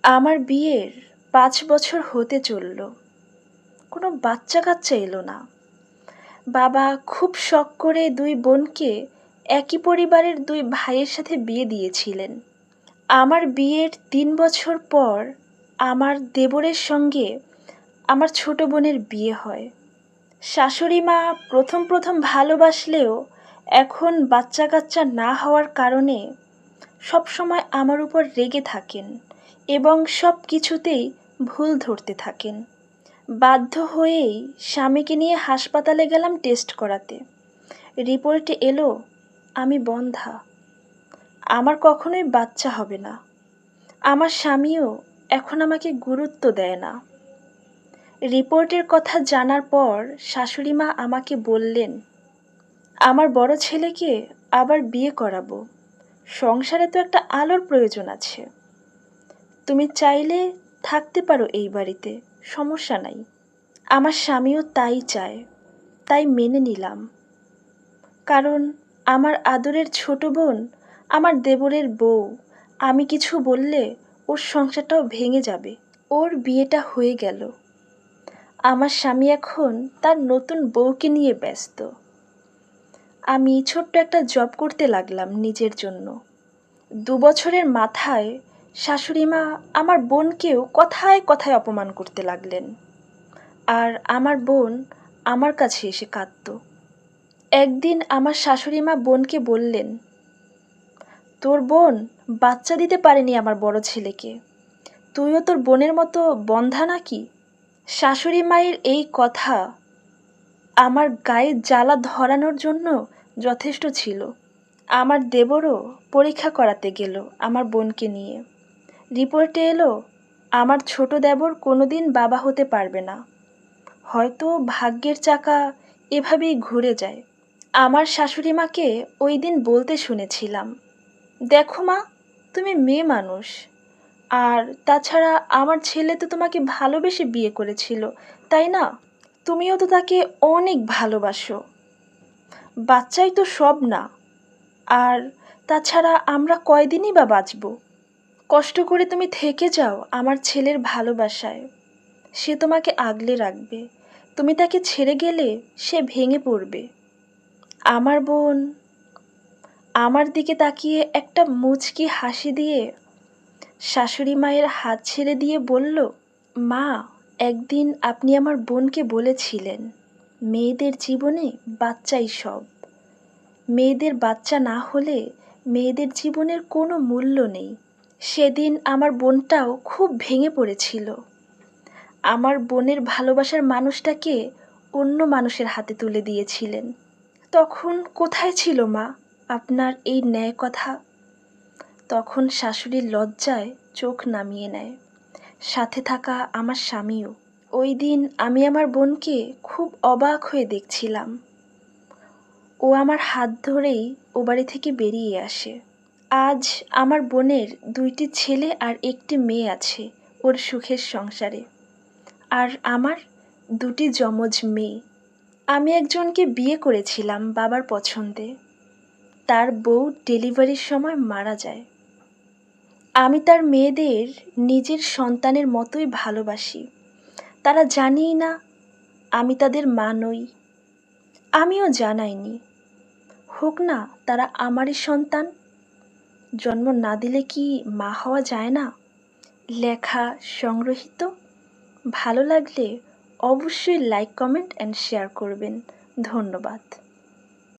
আমার বিয়ের ৫ বছর হতে চলল, কোনো বাচ্চা কাচ্চা এলো না। বাবা খুব শখ করে ২ বোনকে একই পরিবারের ২ ভাইয়ের সাথে বিয়ে দিয়েছিলেন। আমার বিয়ের ৩ বছর পর আমার দেবরের সঙ্গে আমার ছোট বোনের বিয়ে হয়। শাশুড়ি মা প্রথম প্রথম ভালোবাসলেও এখন বাচ্চা কাচ্চা না হওয়ার কারণে সবসময় আমার উপর রেগে থাকেন এবং সব কিছুতেই ভুল ধরতে থাকেন। বাধ্য হয়েই স্বামীকে নিয়ে হাসপাতালে গেলাম টেস্ট করাতে। রিপোর্টে এলো আমি বন্ধ্যা, আমার কখনোই বাচ্চা হবে না। আমার স্বামীও এখন আমাকে গুরুত্ব দেয় না। রিপোর্টের কথা জানার পর শাশুড়ি মা আমাকে বললেন, আমার বড় ছেলেকে আবার বিয়ে করাবো, সংসারে তো একটা আলোর প্রয়োজন আছে। তুমি চাইলে থাকতে পারো এই বাড়িতে, সমস্যা নাই। আমার স্বামীও তাই চায়, তাই মেনে নিলাম। কারণ আমার আদরের ছোট বোন আমার দেবরের বউ, আমি কিছু বললে ওর সংসারটাও ভেঙে যাবে। ওর বিয়েটা হয়ে গেল, আমার স্বামী এখন তার নতুন বউকে নিয়ে ব্যস্ত। আমি ছোট্ট একটা জব করতে লাগলাম নিজের জন্য। ২ বছরের মাথায় শাশুড়ি মা আমার বোনকেও কথায় কথায় অপমান করতে লাগলেন, আর আমার বোন আমার কাছে এসে কাঁদত। একদিন আমার শাশুড়ি মা বোনকে বললেন, তোর বোন বাচ্চা দিতে পারেনি আমার বড় ছেলেকে, তুইও তোর বোনের মতো বন্ধ্যা নাকি? শাশুড়ি মায়ের এই কথা আমার গায়ে জ্বালা ধরানোর জন্য যথেষ্ট ছিল। আমার দেবরও পরীক্ষা করাতে গেল আমার বোনকে নিয়ে। রিপোর্টে এলো আমার ছোট দেবর কোনোদিন বাবা হতে পারবে না, হয়তো ভাগ্যের চাকা এভাবেই ঘুরে যায়। আমার শাশুড়ি মাকে ওই দিন বলতে শুনেছিলাম, দেখো মা, তুমি মেয়ে মানুষ, আর তাছাড়া আমার ছেলে তো তোমাকে ভালোবেসে বিয়ে করেছিল, তাই না? তুমিও তো তাকে অনেক ভালোবাসো। বাচ্চাই তো সব না, আর তাছাড়া আমরা কয়দিনই বা বাঁচব। কষ্ট করে তুমি থেকে যাও আমার ছেলের ভালোবাসায়, সে তোমাকে আগলে রাখবে। তুমি তাকে ছেড়ে গেলে সে ভেঙে পড়বে। আমার বোন আমার দিকে তাকিয়ে একটা মুচকি হাসি দিয়ে শাশুড়ি মায়ের হাত ছেড়ে দিয়ে বলল, মা, একদিন আপনি আমার বোনকে বলেছিলেন মেয়েদের জীবনে বাচ্চাই সব। মেয়েদের বাচ্চা না হলে মেয়েদের জীবনের কোনো মূল্য নেই। সেদিন আমার বোনটাও খুব ভেঙে পড়েছিল। আমার বোনের ভালোবাসার মানুষটাকে অন্য মানুষের হাতে তুলে দিয়েছিলেন। তখন কোথায় ছিল মা আপনার এই ন্যায় কথা? তখন শাশুড়ির লজ্জায় চোখ নামিয়ে নেয়, সাথে থাকা আমার স্বামীও। ওই দিন আমি আমার বোনকে খুব অবাক হয়ে দেখছিলাম। ও আমার হাত ধরেই ও বাড়ি থেকে বেরিয়ে আসে। আজ আমার বোনের ২টি ছেলে আর ১টি মেয়ে আছে ওর সুখের সংসারে, আর আমার ২টি যমজ মেয়ে। আমি একজনকে বিয়ে করেছিলাম বাবার পছন্দে, তার বউ ডেলিভারির সময় মারা যায়। আমি তার মেয়েদের নিজের সন্তানের মতোই ভালোবাসি। তারা জানেই না আমি তাদের মা নই, আমিও জানাইনি। হোক না তারা আমারই সন্তান, জন্ম না দিলে কি মা হওয়া যায় না? লেখা সংগৃহীত। ভালো লাগলে অবশ্যই লাইক, কমেন্ট অ্যান্ড শেয়ার করবেন। ধন্যবাদ।